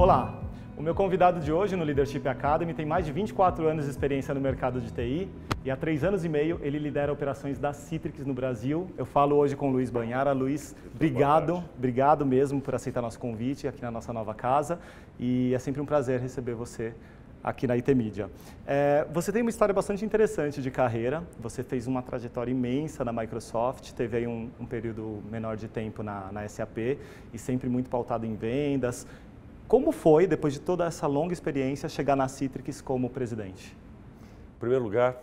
Olá, o meu convidado de hoje no Leadership Academy tem mais de 24 anos de experiência no mercado de TI e há 3 anos e meio ele lidera operações da Citrix no Brasil. Eu falo hoje com o Luiz Banhara. Luiz, obrigado mesmo por aceitar nosso convite aqui na nossa nova casa e é sempre um prazer receber você aqui na IT Media. Você tem uma história bastante interessante de carreira, você fez uma trajetória imensa na Microsoft, teve aí um período menor de tempo na SAP e sempre muito pautado em vendas. Como foi, depois de toda essa longa experiência, chegar na Citrix como presidente? Em primeiro lugar,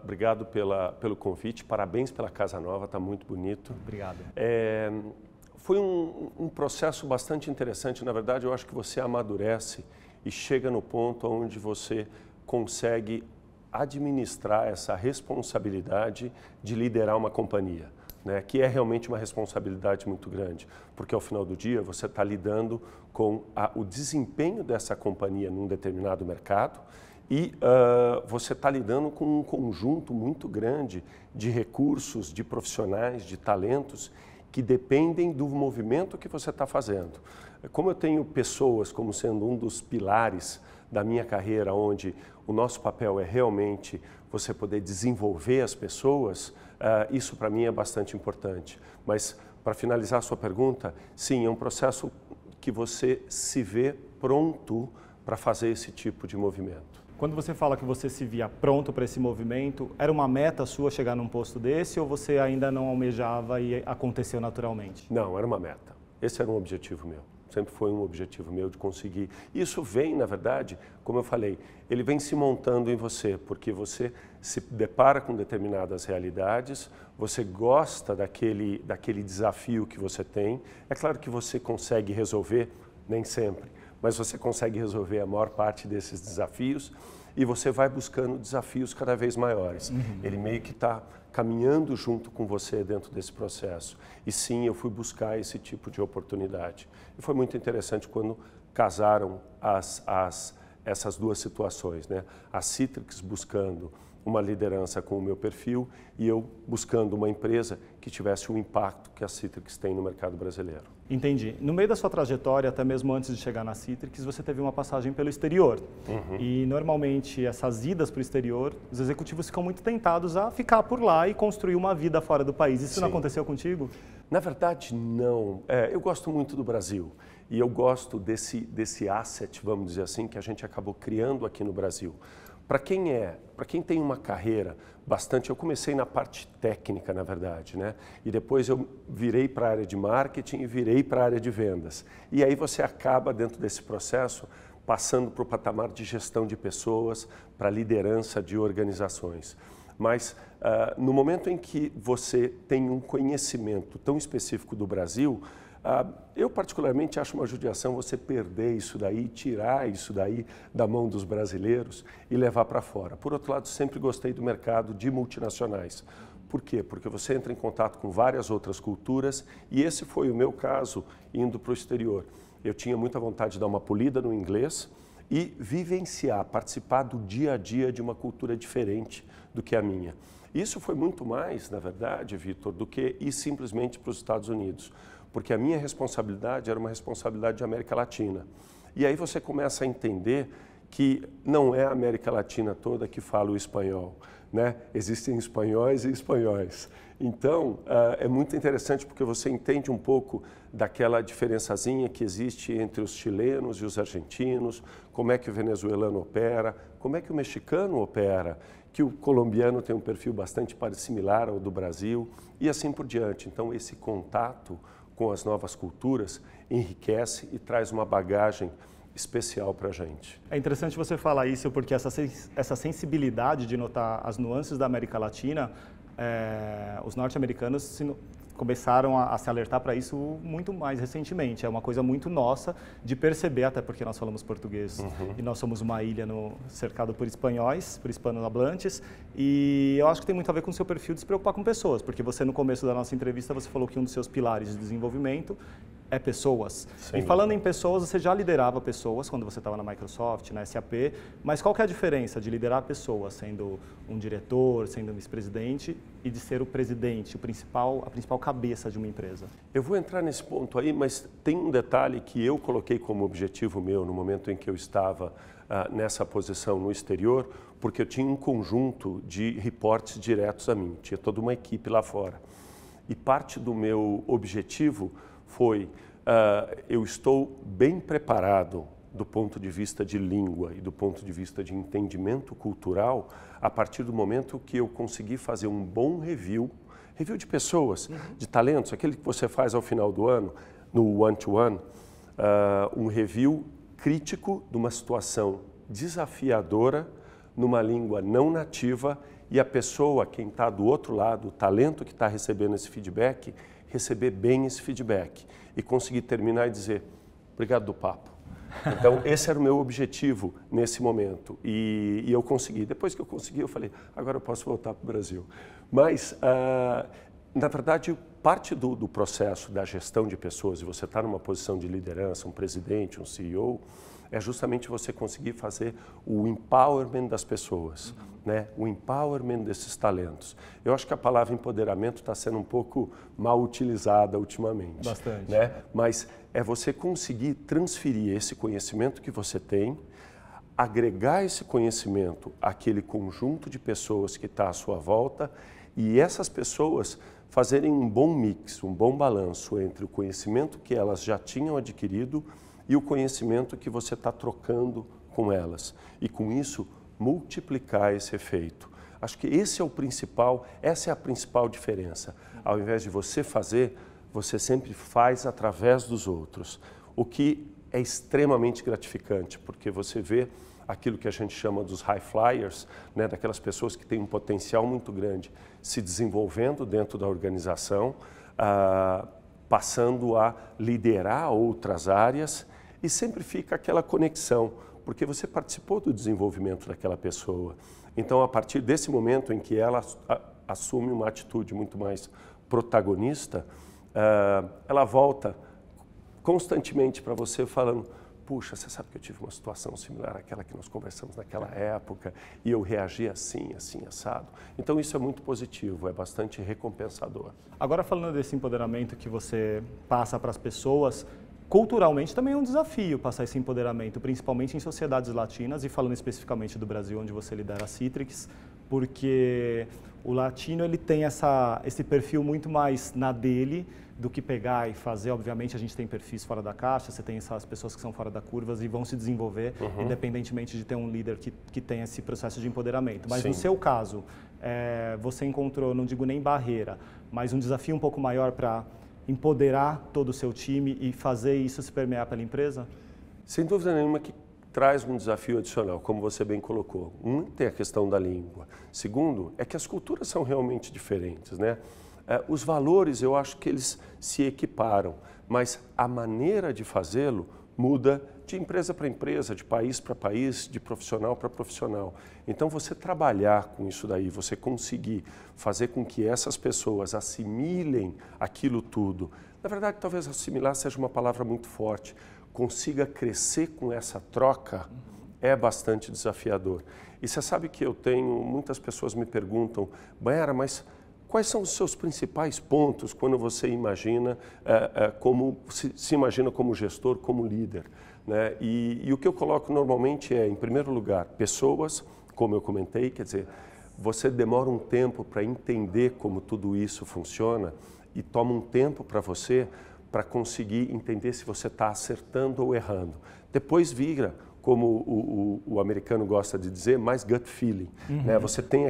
obrigado pelo convite, parabéns pela casa nova, está muito bonito. Obrigado. Foi um processo bastante interessante, na verdade eu acho que você amadurece e chega no ponto onde você consegue administrar essa responsabilidade de liderar uma companhia, né, que é realmente uma responsabilidade muito grande, porque ao final do dia você está lidando com o desempenho dessa companhia num determinado mercado e você está lidando com um conjunto muito grande de recursos, de profissionais, de talentos que dependem do movimento que você está fazendo. Como eu tenho pessoas como sendo um dos pilares da minha carreira, onde o nosso papel é realmente você poder desenvolver as pessoas, isso para mim é bastante importante. Mas, para finalizar a sua pergunta, sim, é um processo que você se vê pronto para fazer esse tipo de movimento. Quando você fala que você se via pronto para esse movimento, era uma meta sua chegar num posto desse ou você ainda não almejava e aconteceu naturalmente? Não, era uma meta. Esse era um objetivo meu. Sempre foi um objetivo meu de conseguir. Isso vem, na verdade, como eu falei, ele vem se montando em você, porque você se depara com determinadas realidades, você gosta daquele desafio que você tem. É claro que você consegue resolver, nem sempre, mas você consegue resolver a maior parte desses desafios e você vai buscando desafios cada vez maiores. Ele meio que está caminhando junto com você dentro desse processo. E sim, eu fui buscar esse tipo de oportunidade. E foi muito interessante quando casaram essas duas situações, né? A Citrix buscando uma liderança com o meu perfil e eu buscando uma empresa que tivesse o impacto que a Citrix tem no mercado brasileiro. Entendi. No meio da sua trajetória, até mesmo antes de chegar na Citrix, você teve uma passagem pelo exterior. E normalmente essas idas para o exterior, os executivos ficam muito tentados a ficar por lá e construir uma vida fora do país. Isso não aconteceu contigo? Na verdade, não. Eu gosto muito do Brasil e eu gosto desse asset, vamos dizer assim, que a gente acabou criando aqui no Brasil. Para quem tem uma carreira bastante, eu comecei na parte técnica, na verdade, né? E depois eu virei para a área de marketing e virei para a área de vendas. E aí você acaba dentro desse processo passando para o patamar de gestão de pessoas, para liderança de organizações. Mas no momento em que você tem um conhecimento tão específico do Brasil, eu particularmente acho uma judiação você perder isso daí, tirar isso daí da mão dos brasileiros e levar para fora. Por outro lado, sempre gostei do mercado de multinacionais. Por quê? Porque você entra em contato com várias outras culturas e esse foi o meu caso indo para o exterior. Eu tinha muita vontade de dar uma polida no inglês e vivenciar, participar do dia a dia de uma cultura diferente do que a minha. Isso foi muito mais, na verdade, Vitor, do que ir simplesmente para os Estados Unidos. Porque a minha responsabilidade era uma responsabilidade de América Latina. E aí você começa a entender que não é a América Latina toda que fala o espanhol, né? Existem espanhóis e espanhóis. Então, é muito interessante porque você entende um pouco daquela diferençazinha que existe entre os chilenos e os argentinos, como é que o venezuelano opera, como é que o mexicano opera, que o colombiano tem um perfil bastante similar ao do Brasil e assim por diante. Então, esse contato com as novas culturas enriquece e traz uma bagagem especial para a gente. É interessante você falar isso porque essa sensibilidade de notar as nuances da América Latina, os norte-americanos começaram a se alertar para isso muito mais recentemente. É uma coisa muito nossa de perceber, até porque nós falamos português e nós somos uma ilha cercado por espanhóis, por hispanohablantes, e eu acho que tem muito a ver com o seu perfil de se preocupar com pessoas, porque você no começo da nossa entrevista você falou que um dos seus pilares de desenvolvimento é pessoas. Sim. E falando em pessoas, você já liderava pessoas quando você estava na Microsoft, na SAP, mas qual que é a diferença de liderar pessoas, sendo um diretor, sendo um vice-presidente, e de ser o presidente, a principal cabeça de uma empresa? Eu vou entrar nesse ponto aí, mas tem um detalhe que eu coloquei como objetivo meu no momento em que eu estava nessa posição no exterior, porque eu tinha um conjunto de reportes diretos a mim, tinha toda uma equipe lá fora. E parte do meu objetivo foi, eu estou bem preparado do ponto de vista de língua e do ponto de vista de entendimento cultural a partir do momento que eu consegui fazer um bom review de pessoas, de talentos, aquele que você faz ao final do ano, no one-to-one, um review crítico de uma situação desafiadora, numa língua não nativa, e a pessoa, quem está do outro lado, o talento que está recebendo esse feedback, receber bem esse feedback e conseguir terminar e dizer, obrigado do papo. Então, esse era o meu objetivo nesse momento e eu consegui. Depois que eu consegui, eu falei, agora eu posso voltar para o Brasil. Mas, na verdade, parte do processo da gestão de pessoas, e você está numa posição de liderança, um presidente, um CEO, é justamente você conseguir fazer o empowerment das pessoas, né? O empowerment desses talentos. Eu acho que a palavra empoderamento está sendo um pouco mal utilizada ultimamente. Bastante. Né? Mas é você conseguir transferir esse conhecimento que você tem, agregar esse conhecimento àquele conjunto de pessoas que está à sua volta e essas pessoas fazerem um bom mix, um bom balanço entre o conhecimento que elas já tinham adquirido e o conhecimento que você está trocando com elas. E com isso, multiplicar esse efeito. Acho que essa é a principal diferença. Ao invés de você fazer, você sempre faz através dos outros. O que é extremamente gratificante, porque você vê aquilo que a gente chama dos high flyers, né, daquelas pessoas que têm um potencial muito grande se desenvolvendo dentro da organização, passando a liderar outras áreas e sempre fica aquela conexão, porque você participou do desenvolvimento daquela pessoa. Então, a partir desse momento em que ela assume uma atitude muito mais protagonista, ela volta constantemente para você falando, puxa, você sabe que eu tive uma situação similar àquela que nós conversamos naquela época e eu reagi assim, assim, assado. Então, isso é muito positivo, é bastante recompensador. Agora, falando desse empoderamento que você passa para as pessoas, culturalmente também é um desafio passar esse empoderamento, principalmente em sociedades latinas e falando especificamente do Brasil, onde você lidera a Citrix, porque o latino ele tem esse perfil muito mais na dele do que pegar e fazer. Obviamente a gente tem perfis fora da caixa, você tem essas pessoas que são fora da curva e vão se desenvolver independentemente de ter um líder que tem esse processo de empoderamento. Mas no seu caso, você encontrou, não digo nem barreira, mas um desafio um pouco maior para empoderar todo o seu time e fazer isso se permear pela empresa? Sem dúvida nenhuma que traz um desafio adicional, como você bem colocou. Tem a questão da língua. Segundo, é que as culturas são realmente diferentes, né? Os valores, eu acho que eles se equiparam, mas a maneira de fazê-lo muda de empresa para empresa, de país para país, de profissional para profissional. Então, você trabalhar com isso daí, você conseguir fazer com que essas pessoas assimilem aquilo tudo. Na verdade, talvez assimilar seja uma palavra muito forte. Consiga crescer com essa troca é bastante desafiador. E você sabe que muitas pessoas me perguntam, Banhara, mas quais são os seus principais pontos quando você imagina, se imagina como gestor, como líder? Né? E o que eu coloco normalmente é, em primeiro lugar, pessoas, como eu comentei, quer dizer, você demora um tempo para entender como tudo isso funciona e toma um tempo para você para conseguir entender se você está acertando ou errando. Depois vira, como o americano gosta de dizer, mais gut feeling. Né? Você tem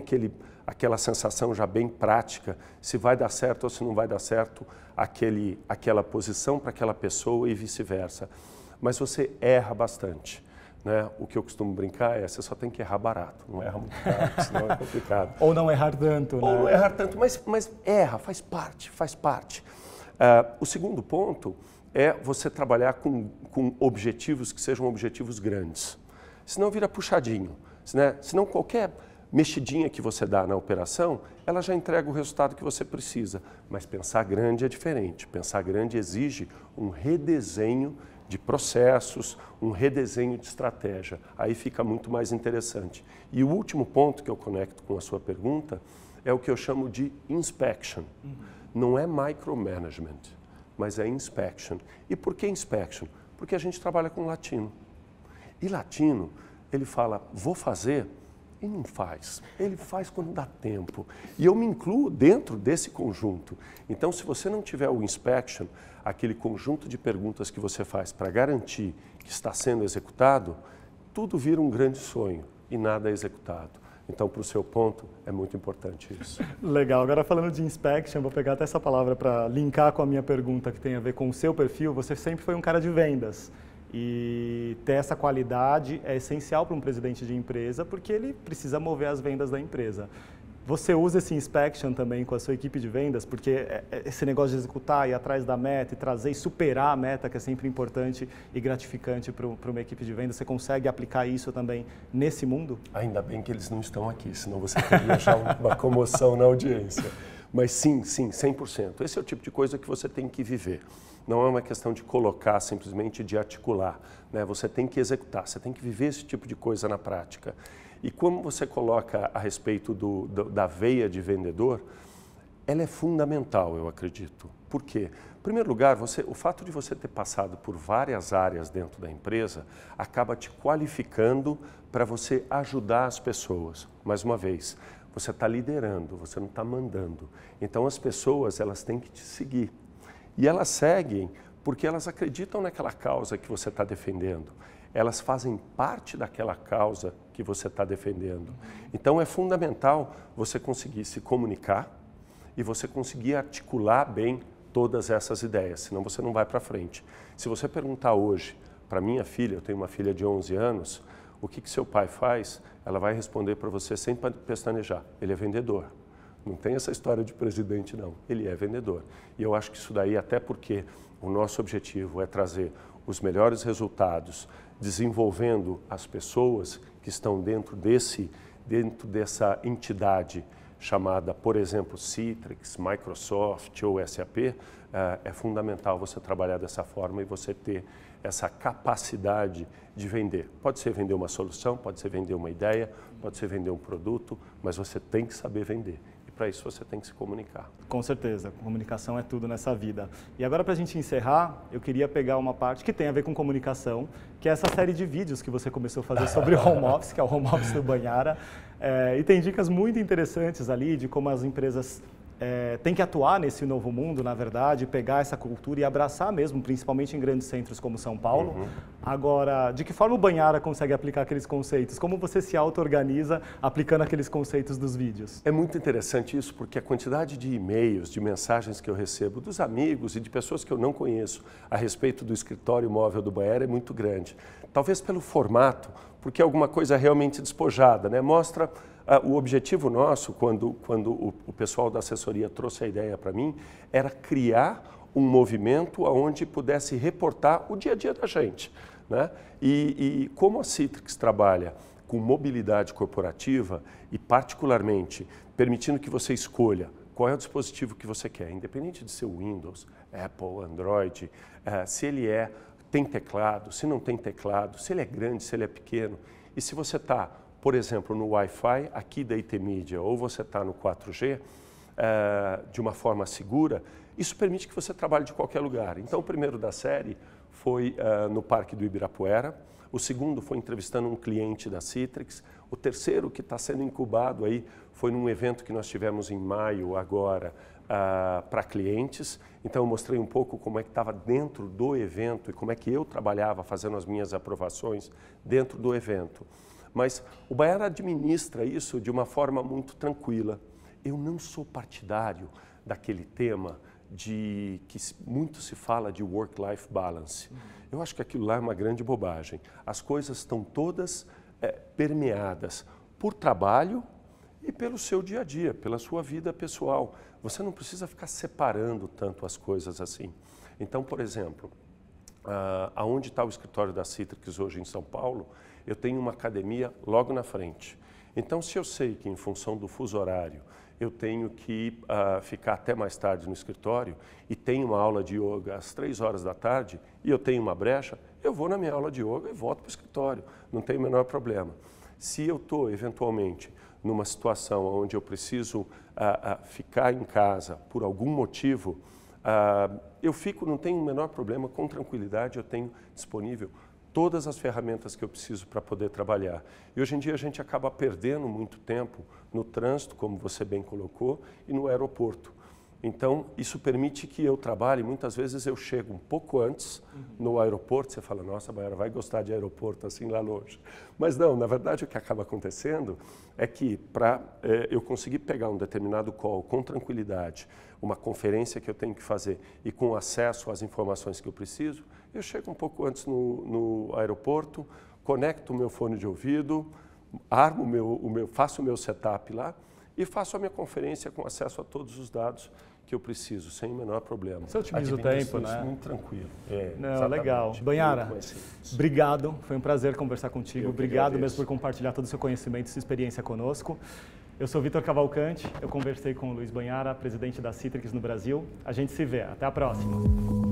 aquela sensação já bem prática, se vai dar certo ou se não vai dar certo aquela posição para aquela pessoa e vice-versa. Mas você erra bastante. Né? O que eu costumo brincar você só tem que errar barato, não erra muito caro, senão é complicado. Ou não errar tanto. Ou não errar tanto, mas erra, faz parte. O segundo ponto é você trabalhar com objetivos que sejam objetivos grandes. Senão vira puxadinho. Né? Senão qualquer mexidinha que você dá na operação, ela já entrega o resultado que você precisa. Mas pensar grande é diferente. Pensar grande exige um redesenho de processos, um redesenho de estratégia. Aí fica muito mais interessante. E o último ponto que eu conecto com a sua pergunta é o que eu chamo de inspection. Não é micromanagement, mas é inspection. E por que inspection? Porque a gente trabalha com latino. E latino, ele fala, vou fazer, e não faz. Ele faz quando dá tempo. E eu me incluo dentro desse conjunto. Então, se você não tiver o inspection, aquele conjunto de perguntas que você faz para garantir que está sendo executado, tudo vira um grande sonho e nada é executado. Então, para o seu ponto, é muito importante isso. Legal. Agora, falando de inspection, vou pegar até essa palavra para linkar com a minha pergunta que tem a ver com o seu perfil. Você sempre foi um cara de vendas. E ter essa qualidade é essencial para um presidente de empresa, porque ele precisa mover as vendas da empresa. Você usa esse inspection também com a sua equipe de vendas, porque esse negócio de executar, ir atrás da meta e trazer e superar a meta, que é sempre importante e gratificante para uma equipe de vendas, você consegue aplicar isso também nesse mundo? Ainda bem que eles não estão aqui, senão você teria já uma comoção na audiência. Mas sim, 100%. Esse é o tipo de coisa que você tem que viver. Não é uma questão de colocar, simplesmente de articular, né? Você tem que executar, você tem que viver esse tipo de coisa na prática. E como você coloca a respeito da veia de vendedor, ela é fundamental, eu acredito. Por quê? Em primeiro lugar, o fato de você ter passado por várias áreas dentro da empresa acaba te qualificando para você ajudar as pessoas. Mais uma vez, você está liderando, você não está mandando. Então as pessoas, elas têm que te seguir. E elas seguem porque elas acreditam naquela causa que você está defendendo. Elas fazem parte daquela causa que você está defendendo. Então é fundamental você conseguir se comunicar e você conseguir articular bem todas essas ideias, senão você não vai para frente. Se você perguntar hoje para minha filha, eu tenho uma filha de 11 anos, o que seu pai faz, ela vai responder para você sem pestanejar. Ele é vendedor. Não tem essa história de presidente, não. Ele é vendedor. E eu acho que isso daí, até porque o nosso objetivo é trazer os melhores resultados, desenvolvendo as pessoas que estão dentro dessa entidade chamada, por exemplo, Citrix, Microsoft ou SAP, é fundamental você trabalhar dessa forma e você ter essa capacidade de vender. Pode ser vender uma solução, pode ser vender uma ideia, pode ser vender um produto, mas você tem que saber vender. Para isso você tem que se comunicar. Com certeza, comunicação é tudo nessa vida. E agora, para a gente encerrar, eu queria pegar uma parte que tem a ver com comunicação, que é essa série de vídeos que você começou a fazer sobre o home office, que é o home office do Banhara. E tem dicas muito interessantes ali de como as empresas têm que atuar nesse novo mundo, na verdade, pegar essa cultura e abraçar mesmo, principalmente em grandes centros como São Paulo. Agora, de que forma o Banhara consegue aplicar aqueles conceitos? Como você se auto-organiza aplicando aqueles conceitos dos vídeos? É muito interessante isso, porque a quantidade de e-mails, de mensagens que eu recebo dos amigos e de pessoas que eu não conheço a respeito do escritório móvel do Banhara é muito grande. Talvez pelo formato, porque é alguma coisa realmente despojada, né? Mostra o objetivo nosso, quando o pessoal da assessoria trouxe a ideia para mim, era criar um movimento onde pudesse reportar o dia a dia da gente, né? E como a Citrix trabalha com mobilidade corporativa e particularmente permitindo que você escolha qual é o dispositivo que você quer, independente de ser Windows, Apple, Android, se ele tem teclado, se não tem teclado, se ele é grande, se ele é pequeno, e se você está, por exemplo, no Wi-Fi aqui da IT Media ou você está no 4G, de uma forma segura, isso permite que você trabalhe de qualquer lugar. Então, o primeiro da série foi no Parque do Ibirapuera, o segundo foi entrevistando um cliente da Citrix, o terceiro que está sendo incubado aí foi num evento que nós tivemos em maio agora para clientes. Então, eu mostrei um pouco como é que estava dentro do evento e como é que eu trabalhava fazendo as minhas aprovações dentro do evento. Mas o Banhara administra isso de uma forma muito tranquila. Eu não sou partidário daquele tema que muito se fala de work-life balance. Eu acho que aquilo lá é uma grande bobagem. As coisas estão todas permeadas por trabalho e pelo seu dia a dia, pela sua vida pessoal. Você não precisa ficar separando tanto as coisas assim. Então, por exemplo, aonde está o escritório da Citrix hoje em São Paulo, eu tenho uma academia logo na frente. Então, se eu sei que em função do fuso horário eu tenho que ficar até mais tarde no escritório e tenho uma aula de yoga às 3 horas da tarde e eu tenho uma brecha, eu vou na minha aula de yoga e volto para o escritório, não tem o menor problema. Se eu estou, eventualmente, numa situação onde eu preciso ficar em casa por algum motivo, eu fico, não tenho o menor problema, com tranquilidade eu tenho disponível todas as ferramentas que eu preciso para poder trabalhar. E hoje em dia a gente acaba perdendo muito tempo no trânsito, como você bem colocou, e no aeroporto. Então, isso permite que eu trabalhe, muitas vezes eu chego um pouco antes no aeroporto, você fala, nossa, Baiara, vai gostar de aeroporto assim lá longe. Mas não, na verdade o que acaba acontecendo é que para eu conseguir pegar um determinado call com tranquilidade, uma conferência que eu tenho que fazer e com acesso às informações que eu preciso, eu chego um pouco antes no aeroporto, conecto o meu fone de ouvido, armo faço o meu setup lá e faço a minha conferência com acesso a todos os dados que eu preciso, sem o menor problema. Você otimiza o tempo, né? Muito tranquilo. Não, legal. Banhara, obrigado. Foi um prazer conversar contigo. Obrigado mesmo por compartilhar todo o seu conhecimento e sua experiência conosco. Eu sou Vitor Cavalcante, eu conversei com o Luiz Banhara, presidente da Citrix no Brasil. A gente se vê. Até a próxima.